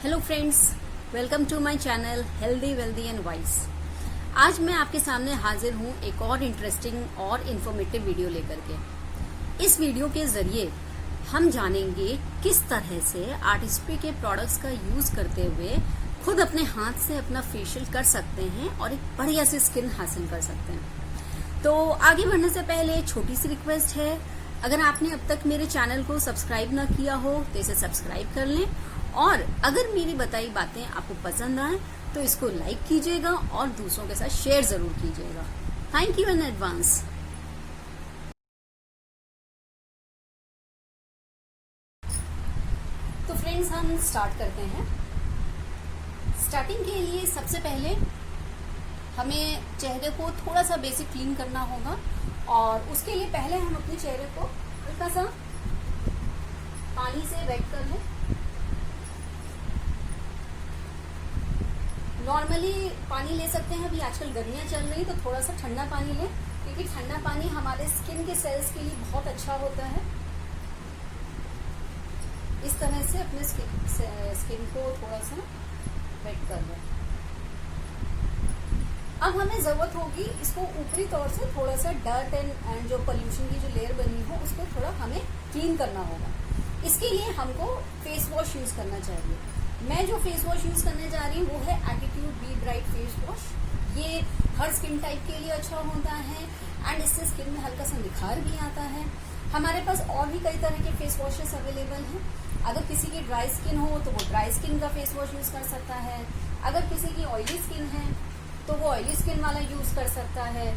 Hello friends, welcome to my channel healthy wealthy and wise. आज मैं आपके सामने हाजिर हूँ एक और इंटरेस्टिंग और इन्फॉर्मेटिव वीडियो लेकर के। इस वीडियो के जरिए हम जानेंगे किस तरह से आर्टिस्ट्री के प्रोडक्ट्स का यूज करते हुए खुद अपने हाथ से अपना फेशियल कर सकते हैं और एक बढ़िया सी स्किन हासिल कर सकते हैं। तो आगे बढ़ने से पहले छोटी सी रिक्वेस्ट है, अगर आपने अब तक मेरे चैनल को सब्सक्राइब ना किया हो तो इसे सब्सक्राइब कर लें, और अगर मेरी बताई बातें आपको पसंद आए तो इसको लाइक कीजिएगा और दूसरों के साथ शेयर जरूर कीजिएगा। Thank you in advance. तो फ्रेंड्स, हम स्टार्ट करते हैं। स्टार्टिंग के लिए सबसे पहले हमें चेहरे को थोड़ा सा बेसिक क्लीन करना होगा, और उसके लिए पहले हम अपने चेहरे को हल्का सा पानी से वेट कर लें। नॉर्मली पानी ले सकते हैं, अभी आजकल गर्मियाँ चल रही तो थोड़ा सा ठंडा पानी लें, क्योंकि ठंडा पानी हमारे स्किन के सेल्स के लिए बहुत अच्छा होता है। इस तरह से अपने स्किन को थोड़ा सा वेट कर लें। अब हमें जरूरत होगी इसको ऊपरी तौर से थोड़ा सा डर्ट एंड जो पोल्यूशन की जो लेयर बनी हो उसको थोड़ा हमें क्लीन करना होगा। इसके लिए हमको फेस वॉश यूज करना चाहिए। मैं जो फेस वॉश यूज करने जा रही हूँ वो है attitude B bright face wash. ये हर स्किन टाइप के लिए अच्छा होता है एंड इससे स्किन में हल्का सा निखार भी आता है। हमारे पास और भी कई तरह के फेस वॉशेस अवेलेबल हैं। अगर किसी की ड्राई स्किन हो तो वो ड्राई स्किन का फेस वॉश यूज कर सकता है। अगर किसी की ऑयली स्किन है तो वो ऑयली स्किन वाला यूज कर सकता है।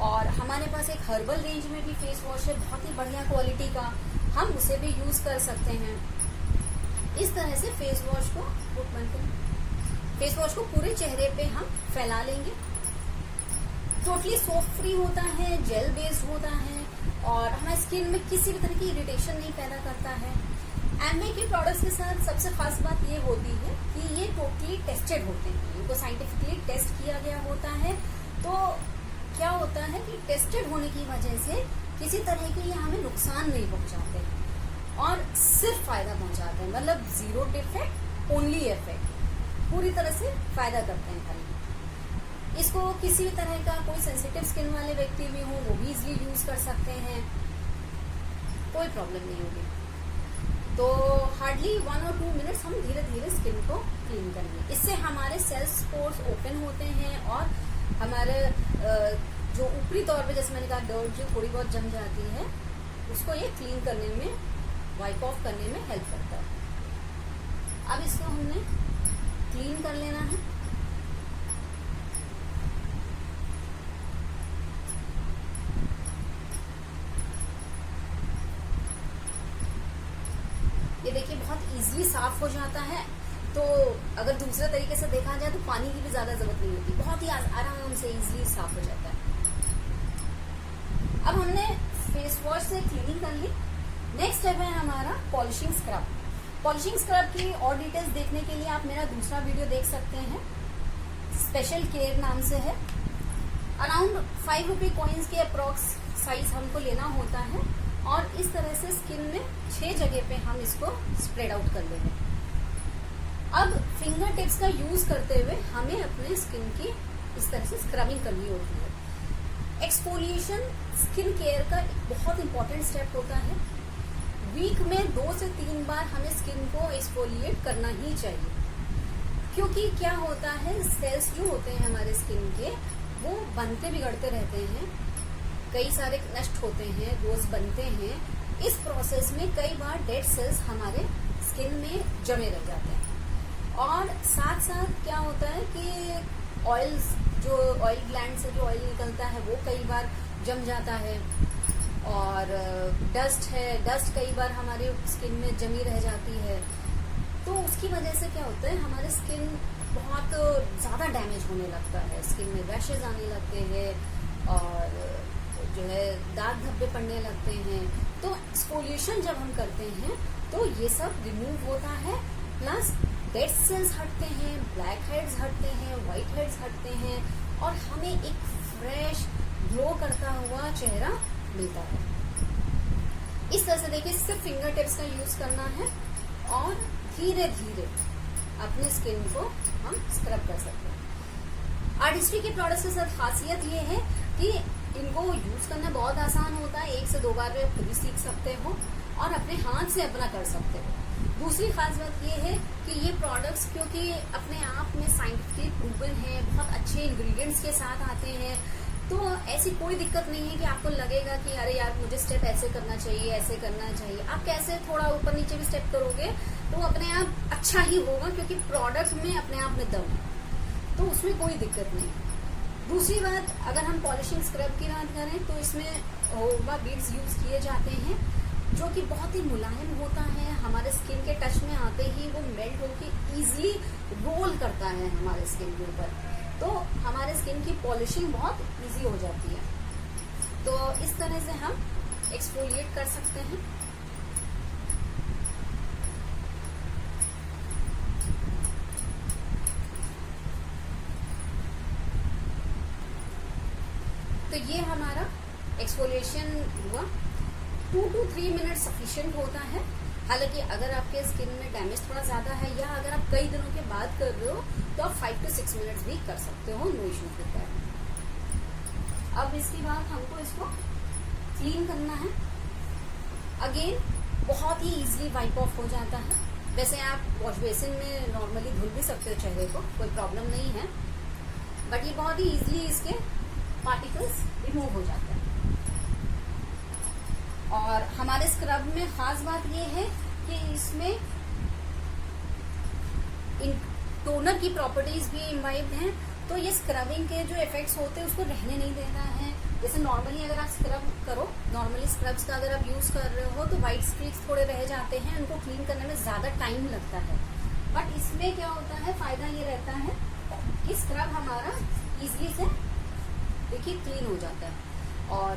और हमारे पास एक हर्बल रेंज में भी फेस वॉश है, बहुत ही बढ़िया क्वालिटी का, हम उसे भी यूज कर सकते हैं। इस तरह से फेस वॉश को पूरे चेहरे पे हम फैला लेंगे। टोटली सोप फ्री होता है, जेल बेस्ड होता है और हमारी स्किन में किसी भी तरह की इरिटेशन नहीं पैदा करता है। एमवे के प्रोडक्ट्स के साथ सबसे खास बात ये होती है कि ये टोटली टेस्टेड होते हैं, इनको साइंटिफिकली टेस्ट किया गया होता है। तो क्या होता है कि टेस्टेड होने की वजह से किसी तरह के ये हमें नुकसान नहीं पहुंचाते और सिर्फ फायदा पहुंचाते हैं, मतलब जीरो डिफेक्ट ओनली इफेक्ट, पूरी तरह से फायदा करते हैं खाली। इसको किसी भी तरह का कोई सेंसिटिव स्किन वाले व्यक्ति भी हो वो भी इजिली यूज कर सकते हैं, कोई प्रॉब्लम नहीं होगी। तो हार्डली 1 और 2 मिनट्स हम धीरे धीरे स्किन को क्लीन करेंगे। इससे हमारे सेल्स पोर्स ओपन होते हैं और हमारे जो ऊपरी तौर पे, जैसे मैंने कहा, डर्ट जो थोड़ी बहुत जम जाती है उसको ये क्लीन करने में, वाइप ऑफ करने में हेल्प करता है। अब इसको हमने क्लीन कर लेना है। ये देखिए बहुत इजीली साफ हो जाता है। तो अगर दूसरे तरीके से देखा जाए तो पानी की भी ज्यादा जरूरत नहीं होती, बहुत ही आराम से इजीली साफ हो जाता है। अब हमने फेस वॉश से क्लीनिंग कर ली। नेक्स्ट स्टेप है हमारा पॉलिशिंग स्क्रब। पॉलिशिंग स्क्रब की और डिटेल्स देखने के लिए आप मेरा दूसरा वीडियो देख सकते हैं, स्पेशल केयर नाम से है। अराउंड 5 रुपी कॉइन्स के अप्रोक्स साइज हमको लेना होता है और इस तरह से स्किन में 6 जगह पे हम इसको स्प्रेड आउट कर लेंगे। अब फिंगर टिप्स का यूज करते हुए हमें अपने स्किन की इस तरह से स्क्रबिंग करनी होती है। एक्सफोलिएशन स्किन केयर का एक बहुत इंपॉर्टेंट स्टेप होता है। वीक में 2 से 3 बार हमें स्किन को एक्सफोलिएट करना ही चाहिए, क्योंकि क्या होता है, सेल्स जो होते हैं हमारे स्किन के वो बनते बिगड़ते रहते हैं, कई सारे नष्ट होते हैं, रोज बनते हैं। इस प्रोसेस में कई बार डेड सेल्स हमारे स्किन में जमे रह जाते हैं। और साथ साथ क्या होता है कि ऑयल्स, जो ऑयल ग्लैंड से जो ऑयल निकलता है वो कई बार जम जाता है, और डस्ट कई बार हमारे स्किन में जमी रह जाती है। तो उसकी वजह से क्या होता है, हमारे स्किन बहुत ज़्यादा डैमेज होने लगता है, स्किन में रैशेज आने लगते हैं और जो है दाग धब्बे पड़ने लगते हैं। तो एक्सफोलिएशन जब हम करते हैं तो ये सब रिमूव होता है, प्लस डेड सेल्स हटते हैं, ब्लैक हेड्स हटते हैं, व्हाइट हेड्स हटते हैं और हमें एक फ्रेश ग्लो करता हुआ चेहरा मिलता है। इस तरह से देखिए, सिर्फ फिंगर टिप्स का यूज करना है और धीरे धीरे अपनी स्किन को हम स्क्रब कर सकते हैं। आर्टिस्ट्री के प्रोडक्ट्स के साथ खासियत ये है कि इनको यूज करना बहुत आसान होता है, 1 से 2 बार में खुद ही सीख सकते हो और अपने हाथ से अपना कर सकते हो। दूसरी खास बात ये है कि ये प्रोडक्ट्स क्योंकि अपने आप में साइंटिफिकली प्रूवन है, बहुत अच्छे इंग्रेडिएंट्स के साथ आते हैं, तो ऐसी कोई दिक्कत नहीं है कि आपको लगेगा कि अरे यार मुझे स्टेप ऐसे करना चाहिए, ऐसे करना चाहिए। आप कैसे थोड़ा ऊपर नीचे भी स्टेप करोगे तो अपने आप अच्छा ही होगा, क्योंकि प्रोडक्ट में अपने आप में दम है, तो उसमें कोई दिक्कत नहीं। दूसरी बात, अगर हम पॉलिशिंग स्क्रब की बात करें तो इसमें होगा बीड्स यूज किए जाते हैं, जो कि बहुत ही मुलायम होता है, हमारे स्किन के टच में आते ही वो मेल्ट होकर इजीली रोल करता है हमारे स्किन के ऊपर, तो हमारे स्किन की पॉलिशिंग बहुत इजी हो जाती है। तो इस तरह से हम एक्सफोलिएट कर सकते हैं। तो ये हमारा एक्सफोलिएशन हुआ। 2 to 3 मिनट सफिशिएंट होता है। हालांकि अगर आपके स्किन में डैमेज थोड़ा ज्यादा है या अगर आप कई दिनो中के बाद कर रहे हो तो आप 5 to 6 मिनट्स भी कर सकते हो, नो इश्यूज विद दैट। अब इसके बाद हमको इसको क्लीन करना है। अगेन बहुत ही इजीली वाइप ऑफ हो जाता है। वैसे आप वॉश बेसिन में नॉर्मली धुल भी सकते हो चेहरे को, कोई प्रॉब्लम नहीं है, बट ये बहुत ही इजीली इसके पार्टिकल्स रिमूव हो जाते हैं। और हमारे स्क्रब में खास बात ये है कि इसमें इन टोनर की प्रॉपर्टीज भी इन्वाइव्ड हैं, तो ये स्क्रबिंग के जो इफेक्ट्स होते हैं उसको रहने नहीं देता है। जैसे नॉर्मली अगर आप स्क्रब करो, नॉर्मली स्क्रब्स का अगर आप यूज कर रहे हो तो व्हाइट स्ट्रीक्स थोड़े रह जाते हैं, उनको क्लीन करने में ज्यादा टाइम लगता है। बट इसमें क्या होता है, फायदा ये रहता है कि स्क्रब हमारा इजीली से देखिए क्लीन हो जाता है। और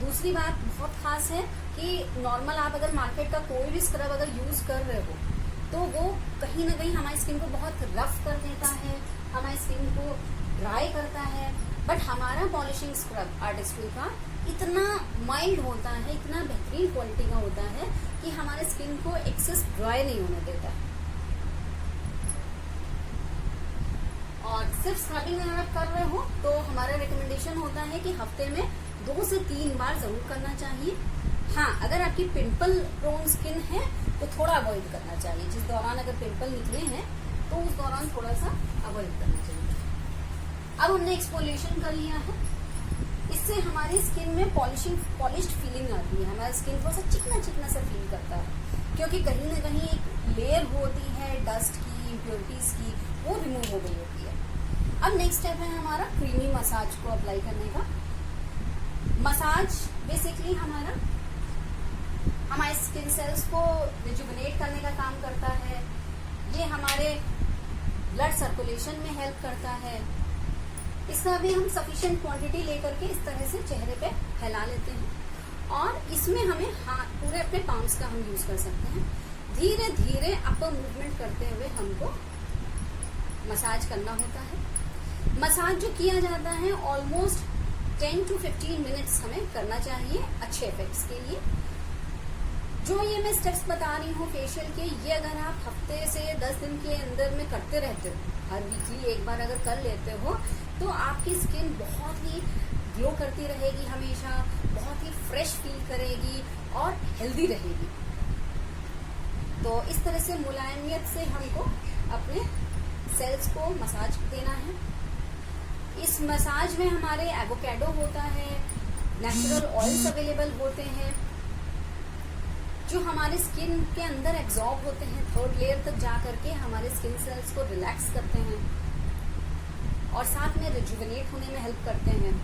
दूसरी बात बहुत खास है कि नॉर्मल आप अगर मार्केट का कोई भी स्क्रब अगर यूज कर रहे हो तो वो कहीं ना कहीं हमारी स्किन को बहुत रफ कर देता है, हमारी स्किन को ड्राई करता है। बट हमारा पॉलिशिंग स्क्रब आर्टिस्ट्री का इतना माइल्ड होता है, इतना बेहतरीन क्वालिटी का होता है कि हमारे स्किन को एक्सेस ड्राई नहीं होने देता है। और सिर्फ स्क्रबिंग अगर आप कर रहे हो तो हमारा रिकमेंडेशन होता है कि हफ्ते में 2 से 3 बार जरूर करना चाहिए। हाँ, अगर आपकी पिंपल प्रोन स्किन है तो थोड़ा अवॉइड करना चाहिए। जिस दौरान अगर पिंपल निकले हैं तो उस दौरान थोड़ा सा अवॉइड करना चाहिए। अब हमने एक्सफोलिएशन कर लिया है, इससे हमारी स्किन में पॉलिश्ड फीलिंग आती है, हमारा स्किन थोड़ा सा चिकना चिकना सा फील करता है, क्योंकि कहीं ना कहीं एक लेयर होती है डस्ट की, इम्प्योरिटीज की, वो रिमूव हो गई होती है। अब नेक्स्ट स्टेप है हमारा क्रीमी मसाज को अप्लाई करने का। मसाज बेसिकली हमारे स्किन सेल्स को रिजुविनेट करने का काम करता है, ये हमारे ब्लड सर्कुलेशन में हेल्प करता है। इसका भी हम सफिशिएंट क्वांटिटी लेकर के इस तरह से चेहरे पे फैला लेते हैं और इसमें हमें पूरे अपने पाम्स का हम यूज कर सकते हैं। धीरे धीरे अपर मूवमेंट करते हुए हमको मसाज करना होता है। मसाज जो किया जाता है ऑलमोस्ट 10 to 15 मिनट्स हमें करना चाहिए अच्छे इफेक्ट्स के लिए। जो ये मैं स्टेप्स बता रही हूँ फेशियल के, ये अगर आप हफ्ते से 10 दिन के अंदर में करते रहते हो, हर वीकली एक बार अगर कर लेते हो, तो आपकी स्किन बहुत ही ग्लो करती रहेगी, हमेशा बहुत ही फ्रेश फील करेगी और हेल्दी रहेगी। तो इस तरह से मुलायमियत से हमको अपने सेल्स को मसाज देना है। इस मसाज में हमारे एवोकेडो होता है, नेचुरल ऑयल्स अवेलेबल होते हैं जो हमारे स्किन के अंदर एब्जॉर्ब होते हैं, 3rd लेयर तक जा करके हमारे स्किन सेल्स को रिलैक्स करते हैं और साथ में रिजुविनेट होने में हेल्प करते हैं।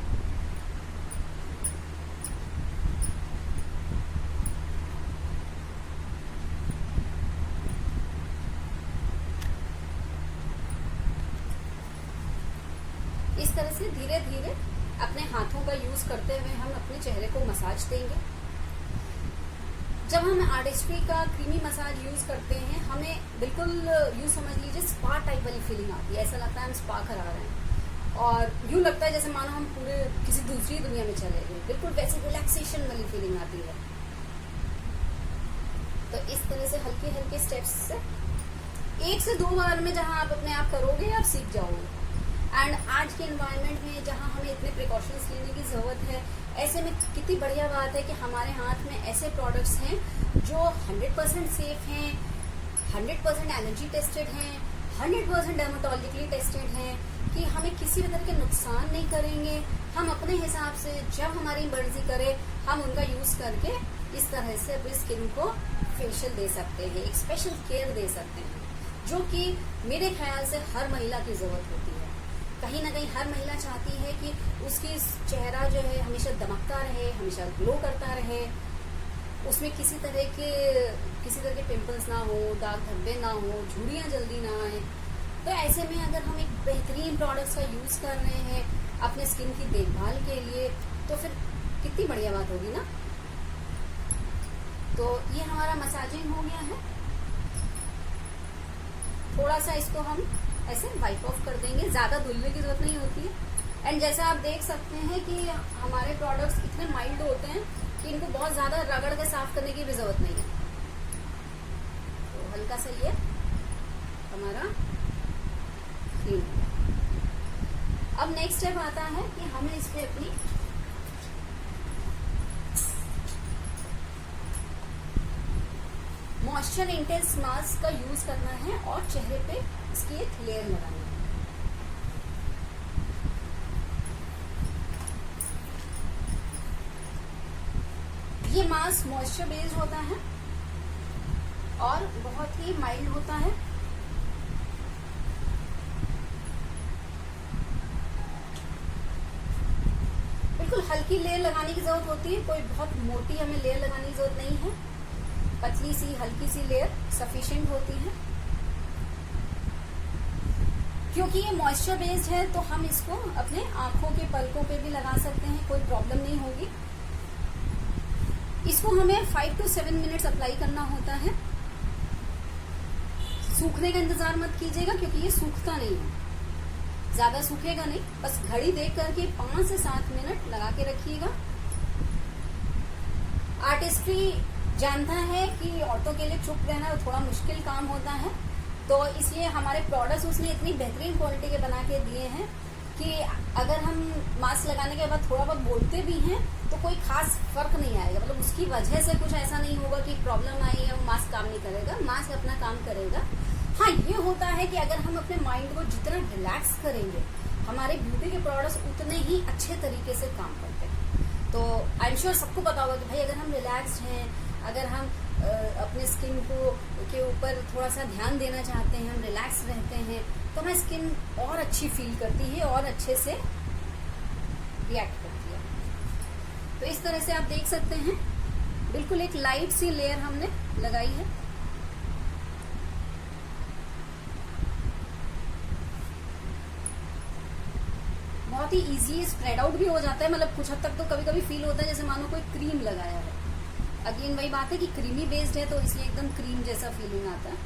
इस तरह से धीरे धीरे अपने हाथों का यूज करते हुए हम अपने चेहरे को मसाज देंगे। जब हम आर्टिस्ट्री का क्रीमी मसाज यूज करते हैं, हमें बिल्कुल यूज समझ लीजिए स्पा टाइप वाली फीलिंग आती है, ऐसा लगता है हम स्पा करा रहे हैं और यूं लगता है जैसे मानो हम पूरे किसी दूसरी दुनिया में चले गए, बिल्कुल वैसे रिलैक्सेशन वाली फीलिंग आती है। तो इस तरह से हल्के हल्के स्टेप्स से 1 से 2 बार में जहां आप अपने आप करोगे आप सीख जाओगे। एंड आज के एनवायरनमेंट में जहां हमें इतने प्रिकॉशंस लेने की जरूरत है, ऐसे में कितनी बढ़िया बात है कि हमारे हाथ में ऐसे प्रोडक्ट्स हैं जो 100% सेफ हैं, 100% एलर्जी टेस्टेड हैं, 100% डर्मेटोलॉजिकली टेस्टेड हैं, कि हमें किसी भी तरह के नुकसान नहीं करेंगे। हम अपने हिसाब से जब हमारी मर्जी करे हम उनका यूज करके इस तरह से अपनी स्किन को फेशियल दे सकते हैं, एक स्पेशल केयर दे सकते हैं, जो कि मेरे ख्याल से हर महिला की जरूरत होती है। कहीं ना कहीं हर महिला चाहती है कि उसकी चेहरा जो है हमेशा दमकता रहे, हमेशा ग्लो करता रहे, उसमें किसी तरह के पिंपल्स ना हो, दाग धब्बे ना हो, झुर्रियां जल्दी ना आए। तो ऐसे में अगर हम एक बेहतरीन प्रोडक्ट्स का यूज कर रहे हैं अपने स्किन की देखभाल के लिए, तो फिर कितनी बढ़िया बात होगी ना। तो ये हमारा मसाजिंग हो गया है। थोड़ा सा इसको हम ऐसे वाइप ऑफ कर देंगे, ज्यादा धुलने की जरूरत नहीं होती है। एंड जैसा आप देख सकते हैं कि हमारे प्रोडक्ट्स इतने माइल्ड होते हैं कि इनको बहुत ज्यादा रगड़ के साफ करने की भी जरूरत नहीं है। तो हल्का सा ये हमारा क्लीन हो गया। अब नेक्स्ट स्टेप आता है कि हमें इस पे अपनी मॉइस्चर इंटेंस मास्क का यूज करना है और चेहरे पे इसकी एक लेयर लगानी है। ये मास्क मॉइस्चर बेस्ड होता है और बहुत ही माइल्ड होता है। बिल्कुल हल्की लेयर लगाने की जरूरत होती है, कोई बहुत मोटी हमें लेयर लगाने की जरूरत नहीं है। पतली सी हल्की सी लेयर सफिशिएंट होती है। क्योंकि ये मॉइस्चर बेस्ड है तो हम इसको अपने आंखों के पलकों पे भी लगा सकते हैं, कोई प्रॉब्लम नहीं होगी। इसको हमें 5 to 7 मिनट्स अप्लाई करना होता है। सूखने का इंतजार मत कीजिएगा क्योंकि ये सूखता नहीं है, ज्यादा सूखेगा नहीं। बस घड़ी देख करके 5 से 7 मिनट लगा के रखिएगा। आर्टिस्ट्री जानता है कि औरतों के लिए चुप रहना थोड़ा मुश्किल काम होता है, तो इसलिए हमारे प्रोडक्ट्स उसने इतनी बेहतरीन क्वालिटी के बना के दिए हैं कि अगर हम मास्क लगाने के बाद थोड़ा बहुत बोलते भी हैं तो कोई खास फर्क नहीं आएगा। मतलब उसकी वजह से कुछ ऐसा नहीं होगा कि प्रॉब्लम आई है, मास्क काम नहीं करेगा, मास्क अपना काम करेगा। हाँ, ये होता है कि अगर हम अपने माइंड को जितना रिलैक्स करेंगे, हमारे ब्यूटी के प्रोडक्ट्स उतने ही अच्छे तरीके से काम करते हैं। तो आई एम श्योर सबको पता होगा कि भाई अगर हम रिलैक्स्ड हैं, अगर हम अपने स्किन को के ऊपर थोड़ा सा ध्यान देना चाहते हैं, हम रिलैक्स रहते हैं, तो हमारी स्किन और अच्छी फील करती है और अच्छे से रिएक्ट करती है। तो इस तरह से आप देख सकते हैं बिल्कुल एक लाइट सी लेयर हमने लगाई है। बहुत ही इजी स्प्रेड आउट भी हो जाता है। मतलब कुछ हद तक तो कभी कभी फील होता है जैसे मानो कोई क्रीम लगाया है। अगेन वही बात है कि क्रीमी बेस्ड है तो इसलिए एकदम क्रीम जैसा फीलिंग आता है।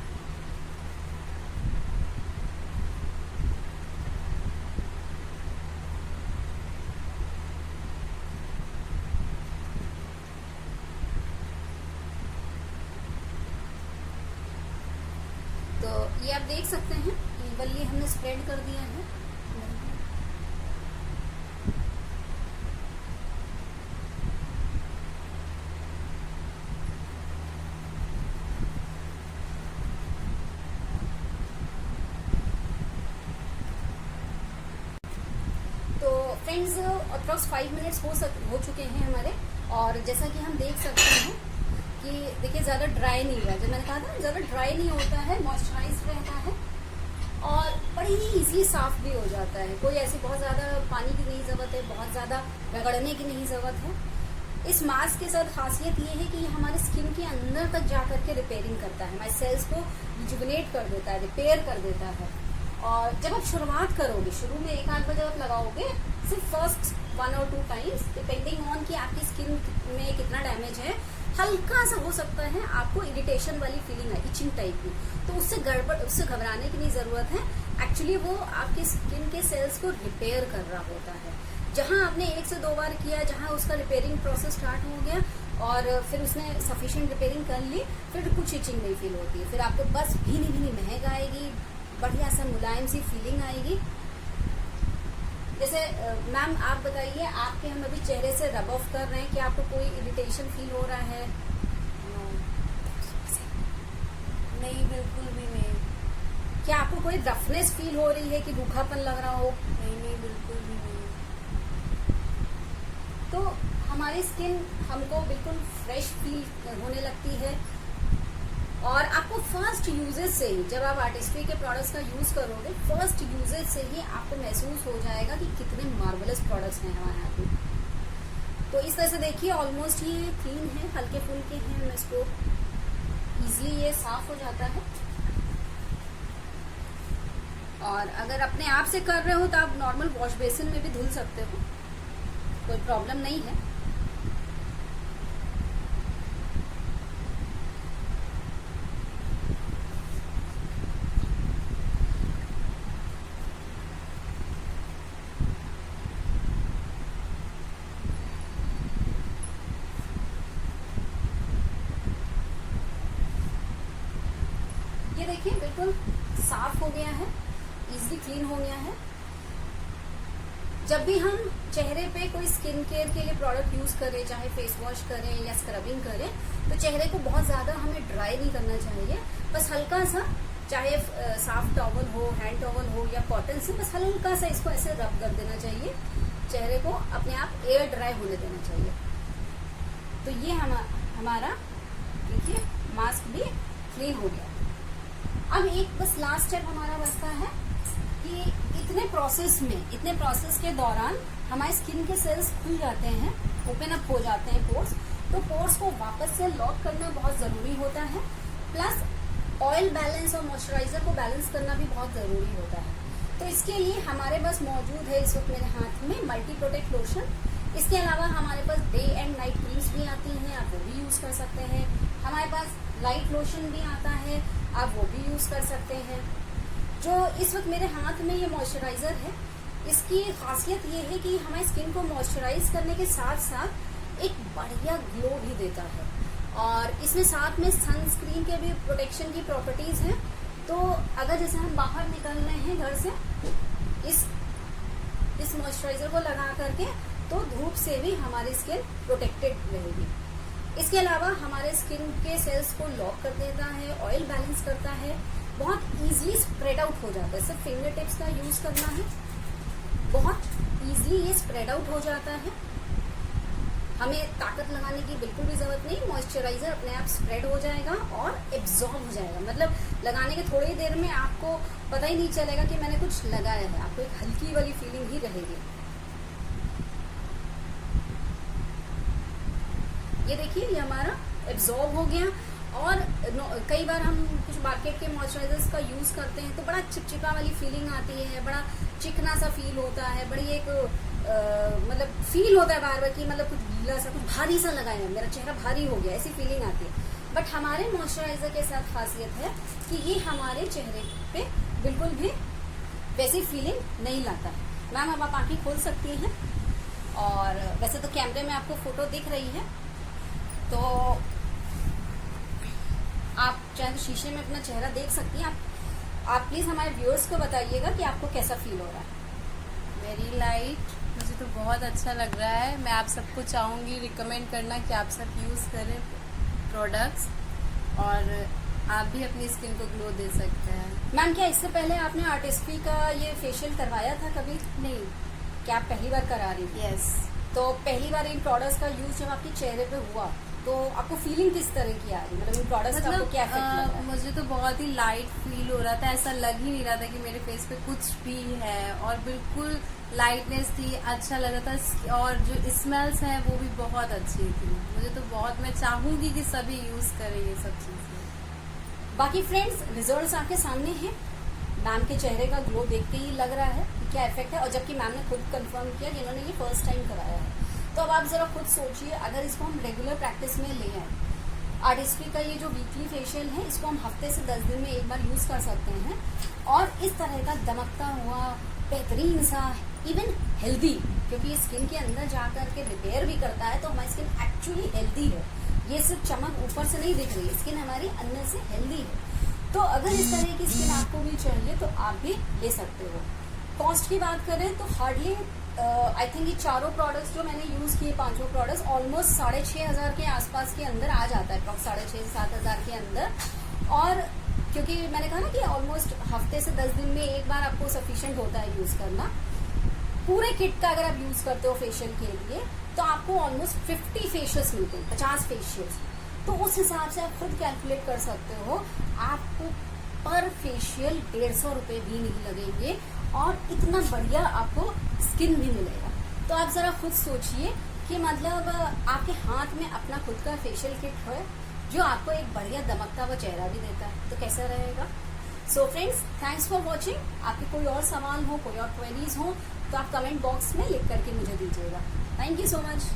तो ये आप देख सकते हैं इवनली हमने स्प्रेड कर दिया है। फ्रेंड्स अप्रॉक्स 5 मिनट्स हो चुके हैं हमारे। और जैसा कि हम देख सकते हैं कि देखिए ज़्यादा ड्राई नहीं हुआ, जब मैंने कहा था ज़्यादा ड्राई नहीं होता है, मॉइस्चराइज रहता है और बड़ी ही ईजिली साफ भी हो जाता है। कोई ऐसी बहुत ज़्यादा पानी की नहीं ज़रूरत है, बहुत ज़्यादा रगड़ने की नहीं ज़रूरत है। इस मास्क के साथ खासियत ये है कि ये हमारे स्किन के अंदर तक जा करके रिपेयरिंग करता है, हमारे सेल्स को रिजुविनेट कर देता है, रिपेयर कर देता है। और जब आप शुरुआत करोगे, शुरू में 1 आध बार जब आप लगाओगे, सिर्फ first 1 or 2 times depending on कि आपकी स्किन में कितना डैमेज है, हल्का सा हो सकता है आपको इरिटेशन वाली फीलिंग है, इचिंग टाइप की, तो उससे घबराने की नहीं जरूरत है। एक्चुअली वो आपकी स्किन के सेल्स को रिपेयर कर रहा होता है। जहां आपने 1 से 2 बार किया, जहां उसका रिपेयरिंग प्रोसेस स्टार्ट हो गया और फिर उसने सफिशिएंट रिपेयरिंग कर ली, फिर कुछ इचिंग नहीं फील होती है, फिर आपको बस भीनी भीनी महक आएगी, बढ़िया सा मुलायम सी फीलिंग आएगी। जैसे मैम आप बताइए, आपके हम अभी चेहरे से रब ऑफ कर रहे हैं कि आपको कोई इरिटेशन फील हो रहा है? नहीं, बिल्कुल भी नहीं। क्या आपको कोई रफनेस फील हो रही है कि रूखापन लग रहा हो? नहीं, बिल्कुल भी नहीं। तो हमारी स्किन हमको बिल्कुल फ्रेश फील होने लगती है। और आपको फर्स्ट यूजेज से ही, जब आप आर्टिस्ट्री के प्रोडक्ट्स का यूज करोगे, फर्स्ट यूजेज से ही आपको महसूस हो जाएगा कि कितने मार्वलस प्रोडक्ट्स हैं हमारे हाथ में। तो इस तरह से देखिए, ऑलमोस्ट ये क्लीन है, हल्के फुल्के हैं, इसको इजीली ये साफ हो जाता है। और अगर अपने आप से कर रहे हो तो आप नॉर्मल वॉश बेसिन में भी धुल सकते हो, कोई प्रॉब्लम नहीं है। ये देखिए बिल्कुल साफ हो गया है, इजीली क्लीन हो गया है। जब भी हम चेहरे पे कोई स्किन केयर के लिए प्रोडक्ट यूज करें, चाहे फेस वॉश करें या स्क्रबिंग करें, तो चेहरे को बहुत ज्यादा हमें ड्राई नहीं करना चाहिए। बस हल्का सा, चाहे साफ टॉवल हो, हैंड टॉवल हो या कॉटन से, बस हल्का सा इसको ऐसे रब कर देना चाहिए। चेहरे को अपने आप एयर ड्राई होने देना चाहिए। तो ये हमारा देखिए मास्क भी क्लीन हो गया। अब एक बस लास्ट स्टेप हमारा बचता है कि इतने प्रोसेस के दौरान हमारे स्किन के सेल्स खुल जाते हैं, ओपन अप हो जाते हैं पोर्स। तो पोर्स को वापस से लॉक करना बहुत जरूरी होता है। प्लस ऑयल बैलेंस और मॉइस्चराइजर को बैलेंस करना भी बहुत जरूरी होता है। तो इसके लिए हमारे पास मौजूद है इस वक्त मेरे हाथ में मल्टी प्रोटेक्ट लोशन। इसके अलावा हमारे पास डे एंड नाइट क्रीम्स भी आती हैं, आप वो भी यूज कर सकते हैं। हमारे पास लाइट लोशन भी आता है, आप वो भी यूज कर सकते हैं। जो इस वक्त मेरे हाथ में ये मॉइस्चराइजर है, इसकी खासियत ये है कि हमारी स्किन को मॉइस्चराइज करने के साथ साथ एक बढ़िया ग्लो भी देता है। और इसमें साथ में सनस्क्रीन के भी प्रोटेक्शन की प्रॉपर्टीज हैं। तो अगर जैसे हम बाहर निकल रहे हैं घर से, इस मॉइस्चराइजर को लगा करके, तो धूप से भी हमारी स्किन प्रोटेक्टेड रहेगी। इसके अलावा हमारे स्किन के सेल्स को लॉक कर देता है, ऑयल बैलेंस करता है, बहुत इजीली स्प्रेड आउट हो जाता है। सिर्फ फिंगर टिप्स का यूज करना है, बहुत इजीली ये स्प्रेड आउट हो जाता है। हमें ताकत लगाने की बिल्कुल भी जरूरत नहीं, मॉइस्चराइजर अपने आप स्प्रेड हो जाएगा और एब्जॉर्ब हो जाएगा। मतलब लगाने के थोड़ी देर में आपको पता ही नहीं चलेगा कि मैंने कुछ लगाया है, आपको एक हल्की वाली फीलिंग ही रहेगी। ये देखिए, ये हमारा एब्जॉर्ब हो गया। और कई बार हम कुछ मार्केट के मॉइस्चराइजर्स का यूज करते हैं तो बड़ा चिपचिपा वाली फीलिंग आती है, बड़ा चिकना सा फील होता है, बड़ी एक मतलब फील होता है बार बार कि मतलब कुछ गीला सा, कुछ भारी सा लगा है, मेरा चेहरा भारी हो गया, ऐसी फीलिंग आती है। बट हमारे मॉइस्चराइजर के साथ खासियत है कि ये हमारे चेहरे पे बिल्कुल भी वैसी फीलिंग नहीं लाता है। मैम अब आप आंखें खोल सकती हैं। और वैसे तो कैमरे में आपको फोटो दिख रही है, तो आप चाहे तो शीशे में अपना चेहरा देख सकती हैं। आप प्लीज हमारे व्यूअर्स को बताइएगा कि आपको कैसा फील हो रहा है। वेरी लाइट, मुझे तो बहुत अच्छा लग रहा है। मैं आप सबको चाहूँगी रिकमेंड करना कि आप सब यूज़ करें प्रोडक्ट्स, और आप भी अपनी स्किन को ग्लो दे सकते हैं। मैम क्या इससे पहले आपने आर्टिस्ट्री का ये फेशियल करवाया था कभी? नहीं। क्या आप पहली बार करा रही थी? यस। तो पहली बार इन प्रोडक्ट्स का यूज जब आपके चेहरे पे हुआ तो आपको फीलिंग किस तरह की आ रही? मतलब इन प्रोडक्ट्स का आपको क्या इफेक्ट लग रहा है? मुझे तो बहुत ही लाइट फील हो रहा था, ऐसा लग ही नहीं रहा था कि मेरे फेस पे कुछ भी है, और बिल्कुल लाइटनेस थी, अच्छा लग रहा था। और जो स्मेल्स हैं वो भी बहुत अच्छी थी। मुझे तो बहुत, मैं चाहूंगी कि सभी यूज करें ये सब चीजें। बाकी फ्रेंड्स, रिजल्ट्स आपके सामने हैं। मैम के चेहरे का ग्लो देख के ही लग रहा है कि क्या इफेक्ट है, और जबकि मैम ने खुद कंफर्म किया कि इन्होंने ये फर्स्ट टाइम कराया है। तो अब आप जरा खुद सोचिए, अगर इसको हम रेगुलर प्रैक्टिस में ले आए, आर्टिस्ट्री का ये जो वीकली फेशियल है, इसको हम हफ्ते से 10 दिन में एक बार यूज कर सकते हैं, और इस तरह का दमकता हुआ बेहतरीन सा इवन हेल्दी, क्योंकि ये स्किन के अंदर जाकर के रिपेयर भी करता है, तो हमारी स्किन एक्चुअली हेल्दी है। ये सिर्फ चमक ऊपर से नहीं दिख रही है, स्किन हमारी अंदर से हेल्दी है। तो अगर इस तरह की स्किन आपको भी चाहिए तो आप भी ले सकते हो। कॉस्ट की बात करें तो हार्डली आई थिंक ये चारों प्रोडक्ट्स जो मैंने यूज किए, 5 प्रोडक्ट्स, ऑलमोस्ट 6,500 के आसपास के अंदर आ जाता है, अप्रॉक्स 6,500 से 7,000 के अंदर। और क्योंकि मैंने कहा ना कि ऑलमोस्ट हफ्ते से 10 दिन में एक बार आपको सफिशिएंट होता है यूज करना। पूरे किट का अगर आप यूज करते हो फेशियल के लिए तो आपको ऑलमोस्ट 50 फेशियल्स मिलते हैं, 50 फेशियल्स। तो उस हिसाब से आप खुद कैलकुलेट कर सकते हो, आपको पर फेशियल 150 रुपए भी नहीं लगेंगे और इतना बढ़िया आपको स्किन भी मिलेगा। तो आप जरा खुद सोचिए कि मतलब आपके हाथ में अपना खुद का फेशियल किट है जो आपको एक बढ़िया दमकता हुआ चेहरा भी देता है, तो कैसा रहेगा। So friends, thanks for watching. आपके कोई और सवाल हो, कोई और क्वेरीज हो तो आप कमेंट बॉक्स में लिख करके मुझे दीजिएगा। Thank you so much.